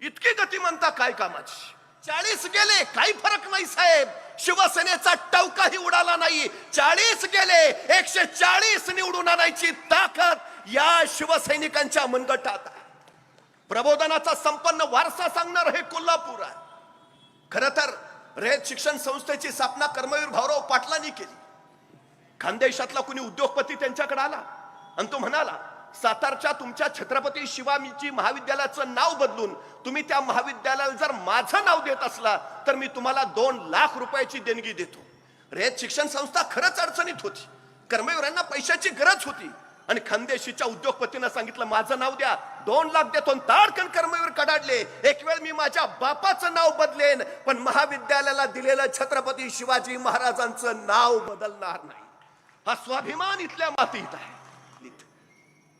इतकी गतिमंता काय कामाची? 40 गेले, काही फरक नाही साहेब. शिवसेनेचा टवकाही उडाला नाही. 40 गेले, 140 निवडून आणायची ताकद या शिवसैनिकांच्या मनगटात आहे. प्रबोधनाचा संपन्न वारसा सांगणार हे कोल्हापूर आहे. खर तर रयत शिक्षण संस्थेची स्थापना कर्मवीर भाऊराव पाटलांनी केली. खानदेशातला कुणी उद्योगपती त्यांच्याकडे आला आणि तो म्हणाला, सातारच्या तुमच्या छत्रपती शिवाजी महाविद्यालयाचं नाव बदलून तुम्ही त्या महाविद्यालयाला जर माझं नाव देत असला तर मी तुम्हाला 2 लाख रुपयाची देणगी देतो. रयत शिक्षण संस्था खरंच अडचणीत होती. कर्मवीरांना पैशाची गरज होती आणि खानदेशीच्या उद्योगपतीनं सांगितलं माझं नाव द्या, 2 लाख देतो. ताडकन कर्मवीर कडाडले. एक वेळ मी माझ्या बापाचं नाव बदलेन पण महाविद्यालयाला दिलेलं छत्रपती शिवाजी महाराजांचं नाव बदलणार नाही. हा स्वाभिमान इथल्या मातीत आहे.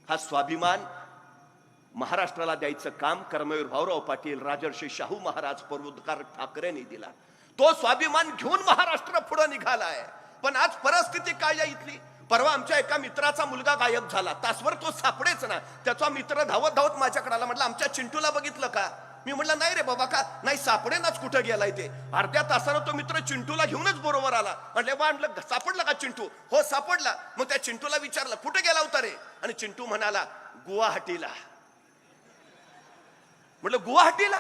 हा स्वाभिमान महाराष्ट्राला द्यायचं काम कर्मवीर भाऊराव पाटील, राजर्षी शाहू महाराज, प्रबोधकार ठाकरेंनी दिला. तो स्वाभिमान घेऊन महाराष्ट्र पुढे निघालाय. पण आज परिस्थिती काय आहे इथली? परवा आमच्या एका मित्राचा मुलगा गायब झाला. तासभर तो सापडेच ना. त्याचा मित्र धावत धावत माझ्याकडे आला. म्हटलं आमच्या चिंटूला बघितलं का? मी म्हटलं नाही रे बाबा. का नाही? सापडेनाच. कुठं गेलाय ते? अर्ध्या तासानं तो मित्र चिंटूला घेऊनच बरोबर आला. म्हटलं सापडला का चिंटू? हो सापडला. मग त्या चिंटूला विचारलं कुठे गेला होता रे? आणि चिंटू म्हणाला गुवाहाटीला. म्हटलं गुवाहाटीला?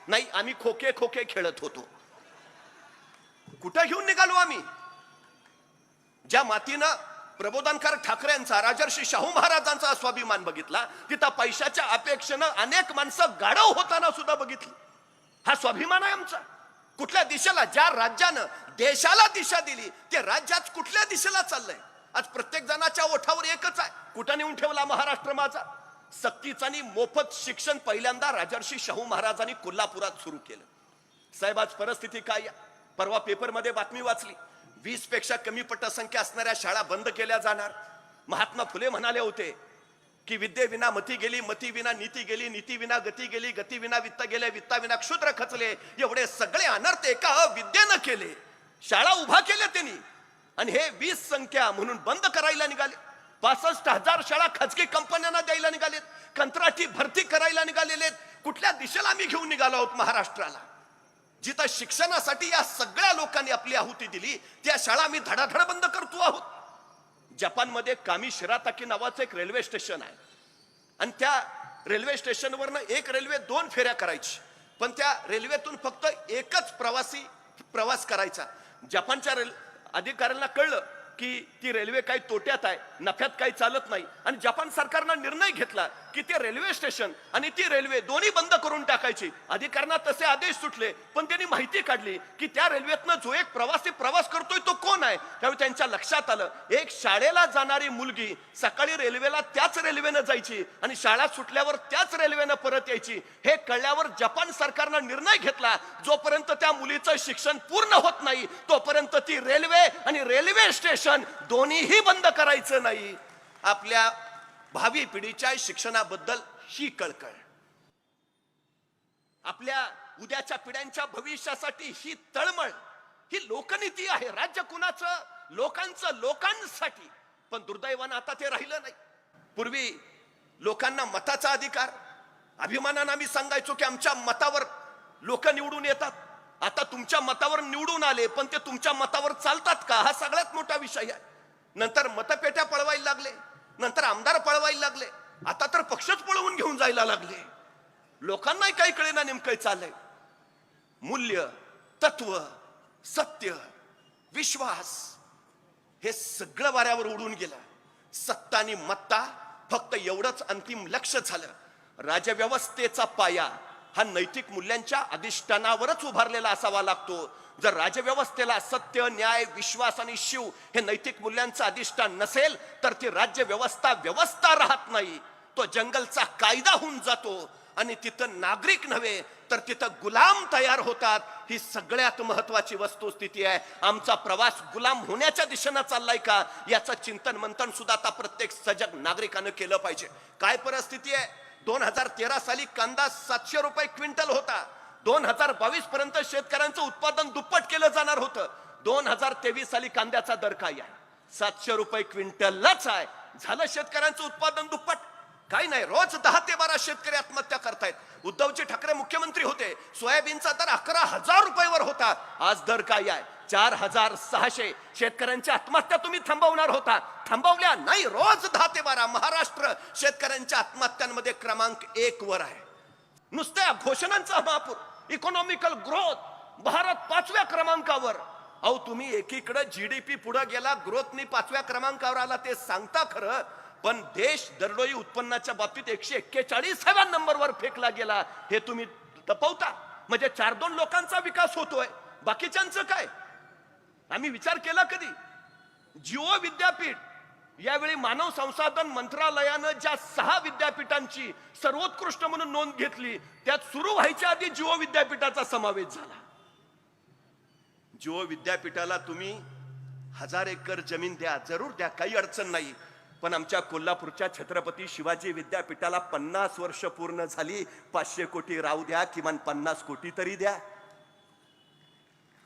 नाही, आम्ही खोके खोके खेळत होतो. कुठं घेऊन निघालो आम्ही? ज्या मातीनं प्रबोधनकार ठाकरेंचा, राजर्षी शाहू महाराजांचा स्वाभिमान बघितला, तिथं पैशाच्या अपेक्षेनं अनेक माणसं गाढव होताना सुद्धा बघितली. हा स्वाभिमान आहे आमचा. कुठल्या दिशेला? ज्या राज्यानं देशाला दिशा दिली ते राज्य आज कुठल्या दिशेला चाललंय? आज प्रत्येक जणाच्या ओठावर एकच आहे, कुठं नेऊन ठेवला महाराष्ट्र माझा? सक्तीचं आणि मोफत शिक्षण पहिल्यांदा राजर्षी शाहू महाराजांनी कोल्हापुरात सुरू केलं. साहेब आज परिस्थिती काय? परवा पेपरमध्ये बातमी वाचली, 20 पेक्षा कमी पटसंख्या असणाऱ्या शाळा बंद केल्या जाणार. महात्मा फुले म्हणाले होते की विद्येविना मती गेली, मती विना नीती गेली, नीती विना गती गेली, गती विना वित्त गेले, वित्ता विना क्षुद्र खचले. एवढे सगळे अनर्थ एका विद्येनं केले. शाळा उभा केल्या त्यांनी आणि हे 20 संख्या म्हणून बंद करायला निघाले. 65,000 शाळा खाजगी कंपन्यांना द्यायला निघालेत. कंत्राटी भरती करायला निघालेले. कुठल्या दिशेला आम्ही घेऊन निघालो आहोत महाराष्ट्राला? जिथं शिक्षणासाठी या सगळ्या लोकांनी आपली आहुती दिली त्या शाळा आम्ही धडाधड बंद करतो आहोत. जपानमध्ये कामी शिराताकी नावाचं एक रेल्वे स्टेशन आहे आणि त्या रेल्वे स्टेशनवरनं एक रेल्वे 2 फेऱ्या करायची, पण त्या रेल्वेतून फक्त एकच प्रवासी प्रवास करायचा. जपानच्या अधिकाऱ्यांना कळलं की ती रेल्वे काही तोट्यात आहे, नफ्यात काही चालत नाही आणि जपान सरकारनं निर्णय घेतला की ते रेल्वे स्टेशन आणि ती रेल्वे दोन्ही बंद करून टाकायची. अधिकाऱ्यांना तसे आदेश सुटले पण त्यांनी माहिती काढली की त्या रेल्वेतनं जो एक प्रवासी प्रवास करतोय तो कोण आहे. त्यावेळी त्यांच्या लक्षात आलं, एक शाळेला जाणारी मुलगी सकाळी रेल्वेला त्याच रेल्वेनं जायची आणि शाळा सुटल्यावर त्याच रेल्वेनं परत यायची. हे कळल्यावर जपान सरकारनं निर्णय घेतला, जोपर्यंत त्या मुलीचं शिक्षण पूर्ण होत नाही तोपर्यंत ती रेल्वे आणि रेल्वे स्टेशन दोन्हीही बंद करायचं नाही. आपल्या भावी पिढीच्या शिक्षणाबद्दल ही कळकळ, आपल्या उद्याच्या पिढ्यांच्या भविष्यासाठी ही तळमळ, ही लोकनीती आहे. राज्य कुणाचं? लोकांचं, लोकांसाठी. पण दुर्दैवानं आता ते राहिलं नाही. पूर्वी लोकांना मताचा अधिकार, अभिमानानं आम्ही सांगायचो की आमच्या मतावर लोक निवडून येतात. आता तुमच्या मतावर निवडून आले पण ते तुमच्या मतावर चालतात का? हा सगळ्यात मोठा विषय आहे. नंतर मतपेट्या पळवायला लागले, नंतर आमदार पळवायला लागले, आता तर पक्षच पळवून घेऊन जायला लागले. लोकांनाही काही कळेना नेमकं चाललंय. मूल्य, तत्व, सत्य, विश्वास हे सगळं वाऱ्यावर उडून गेलं. सत्ता आणि मत्ता फक्त एवढंच अंतिम लक्ष झालं. राजव्यवस्थेचा पाया हा नैतिक मूल्यांच्या अधिष्ठानावरच उभारलेला असावा लागतो. जर राजव्यवस्थेला सत्य, न्याय, विश्वास आणि शिव हे नैतिक मूल्यांचं अधिष्ठान नसेल तर ती राज्य व्यवस्था राहत नाही. तो जंगलचा कायदा होऊन जातो आणि तिथं नागरिक नव्हे तर तिथं गुलाम तयार होतात. ही सगळ्यात महत्वाची वस्तुस्थिती आहे. आमचा प्रवास गुलाम होण्याच्या दिशेनं चाललाय का याचं चिंतन मंथन सुद्धा आता प्रत्येक सजग नागरिकानं केलं पाहिजे. काय परिस्थिती आहे? 2013 साली कांदा 700 रुपये क्विंटल होता. 2022 पर्यंत शेतकऱ्यांचं उत्पादन दुप्पट केलं जाणार होतं. 2023 साली कांद्याचा दर काय आहे? 700 रुपये क्विंटलच आहे. झालं शेतकऱ्यांचं उत्पादन दुप्पट. काही नाही, रोज 10 ते 12 शेतकरी आत्महत्या करतायत. उद्धवजी ठाकरे मुख्यमंत्री होते, सोयाबीनचा दर 11,000 रुपयावर होता. आज दर काय आहे? 4,600. शेतकऱ्यांच्या आत्महत्या तुम्ही थांबवणार होता, थांबवल्या नाही. रोज 10 ते 12 महाराष्ट्र शेतकऱ्यांच्या आत्महत्यांमध्ये क्रमांक 1 वर आहे. नुसत्या घोषणांचा महापूर. इकॉनॉमिकल ग्रोथ भारत 5व्या क्रमांकावर. अहो तुम्ही एकीकडे जीडीपी पुढे गेला, ग्रोथनी 5व्या क्रमांकावर आला, ते सांगता खरं, पण देश दरडोई उत्पन्नाच्या बाबतीत 141व्या नंबरवर फेकला गेला, हे तुम्ही तपवता. म्हणजे 4-2 लोकांचा विकास होतोय, बाकीच्यांचं काय? आम्ही विचार केला कधी? जिओ विद्यापीठ, यावेळी मानव संसाधन मंत्रालयानं ज्या 6 विद्यापीठांची सर्वोत्कृष्ट म्हणून नोंद घेतली, त्यात सुरू व्हायच्या आधी जिओ विद्यापीठाचा समावेश झाला. जिओ विद्यापीठाला तुम्ही 1000 एकर जमीन द्या, जरूर द्या, काही अडचण नाही. पण आमच्या कोल्हापूरच्या छत्रपती शिवाजी विद्यापीठाला 50 वर्ष पूर्ण झाली, 500 कोटी राहू द्या, किमान 50 कोटी तरी द्या.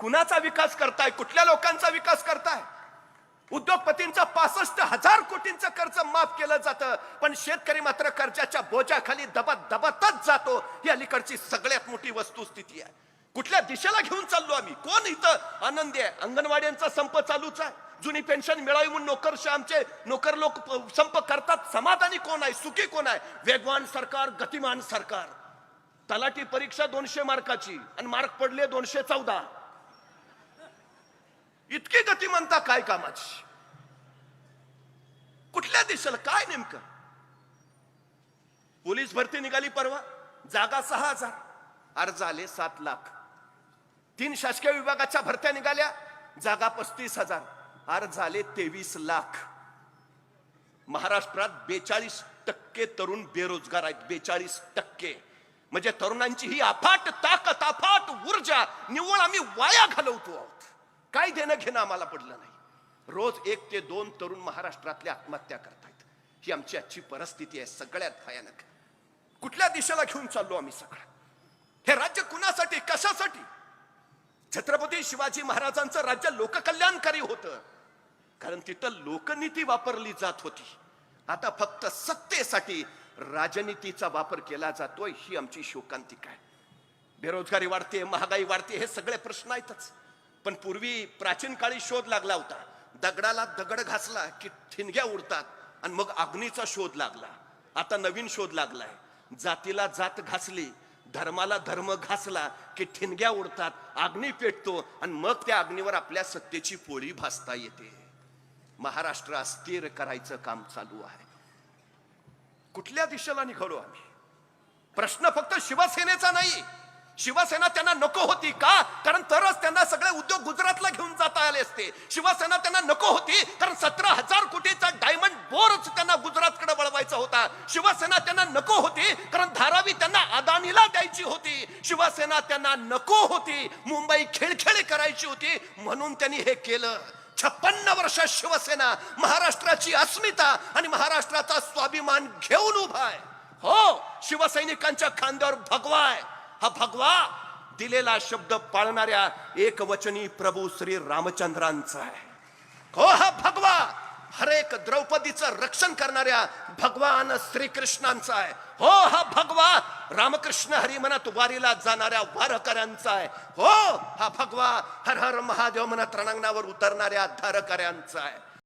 कुणाचा विकास करताय? कुठल्या लोकांचा विकास करताय? उद्योगपतींचा 65,000 कोटींचं कर्ज माफ केलं जातं, पण शेतकरी मात्र कर्जाच्या बोजाखाली दबातच जातो. ही अलीकडची सगळ्यात मोठी वस्तुस्थिती आहे. कुठल्या दिशेला घेऊन चाललो आम्ही? कोण इथं आनंदी आहे? अंगणवाड्यांचा संप चालूच आहे. जुनी पेन्शन मिळावी म्हणून आमचे नोकर लोक संप करतात. समाधानी कोण आहे? सुखी कोण आहे? वेगवान सरकार, गतिमान सरकार. तलाठी परीक्षा 200 मार्काची आणि मार्क पडले 214. इतकी गतिमानता काय कामाची? कुठल्या दिशेला? काय नेमकं? पोलीस भरती निघाली परवा, जागा 6,000, अर्ज आले 7 लाख. 3 शासकीय विभागाच्या भरत्या निघाल्या, जागा 35,000, अर्ज आले 23 लाख. महाराष्ट्रात 42% तरुण बेरोजगार आहेत. 42%. म्हणजे तरुणांची ही अफाट ताकद, अफाट ऊर्जा निव्वळ आम्ही वाया घालवतो आहोत. काय देणं घेणं आम्हाला पडलं नाही. रोज 1 ते 2 तरुण महाराष्ट्रातल्या आत्महत्या करतायत. ही आमची आजची परिस्थिती आहे, सगळ्यात भयानक. कुठल्या दिशेला घेऊन चाललो आम्ही सगळं? हे राज्य कुणासाठी, कशासाठी? छत्रपती शिवाजी महाराजांचं राज्य लोककल्याणकारी होतं, कारण तिथं लोकनीती वापरली जात होती. आता फक्त सत्तेसाठी राजनीतीचा वापर केला जातोय. ही आमची शोकांतिका आहे. बेरोजगारी वाढते, महागाई वाढते, हे सगळे प्रश्न आहेतच. पण पूर्वी प्राचीन काळी शोध लागला होता, दगडाला दगड घासला की ठिणग्या उडतात, आणि मग अग्नीचा शोध लागला. आता नवीन शोध लागलाय, जातीला जात घासली, धर्माला धर्म घासला की ठिणग्या उडतात, अग्नी पेटतो, आणि मग त्या अग्नीवर आपल्या सत्तेची पोळी भासता येते. महाराष्ट्र अस्थिर करायचं काम चालू आहे. कुठल्या दिशेला निघालो आम्ही? प्रश्न फक्त शिवसेनेचा नाही. शिवसेना त्यांना नको होती का? कारण तरच त्यांना सगळे उद्योग गुजरातला घेऊन जाता आले असते. शिवसेना त्यांना नको होती कारण 17,000 कोटीचा डायमंड बोरच त्यांना गुजरातकडे वळवायचा होता. शिवसेना त्यांना नको होती कारण धारावी त्यांना अदानीला द्यायची होती. शिवसेना त्यांना नको होती, मुंबई खेळखेळ करायची होती, म्हणून त्यांनी हे केलं. 56 वर्ष शिवसेना महाराष्ट्राची अस्मिता आणि महाराष्ट्राचा स्वाभिमान घेऊन उभा आहे. हो, शिवसैनिकांच्या खांद्यावर भगवा आहे. हा भगवा दिलेला शब्द पाळणाऱ्या एकवचनी प्रभू श्री रामचंद्रांचा आहे. हो, हा भगवा हरेक द्रौपदीचं रक्षण करणाऱ्या भगवान श्रीकृष्णांचा आहे. हो, हा भगवा रामकृष्ण हरी म्हणत वारीला जाणाऱ्या वारकऱ्यांचा आहे. हो, हा भगवा हर हर महादेव म्हणत रणांगणावर उतरणाऱ्या धारकऱ्यांचा आहे.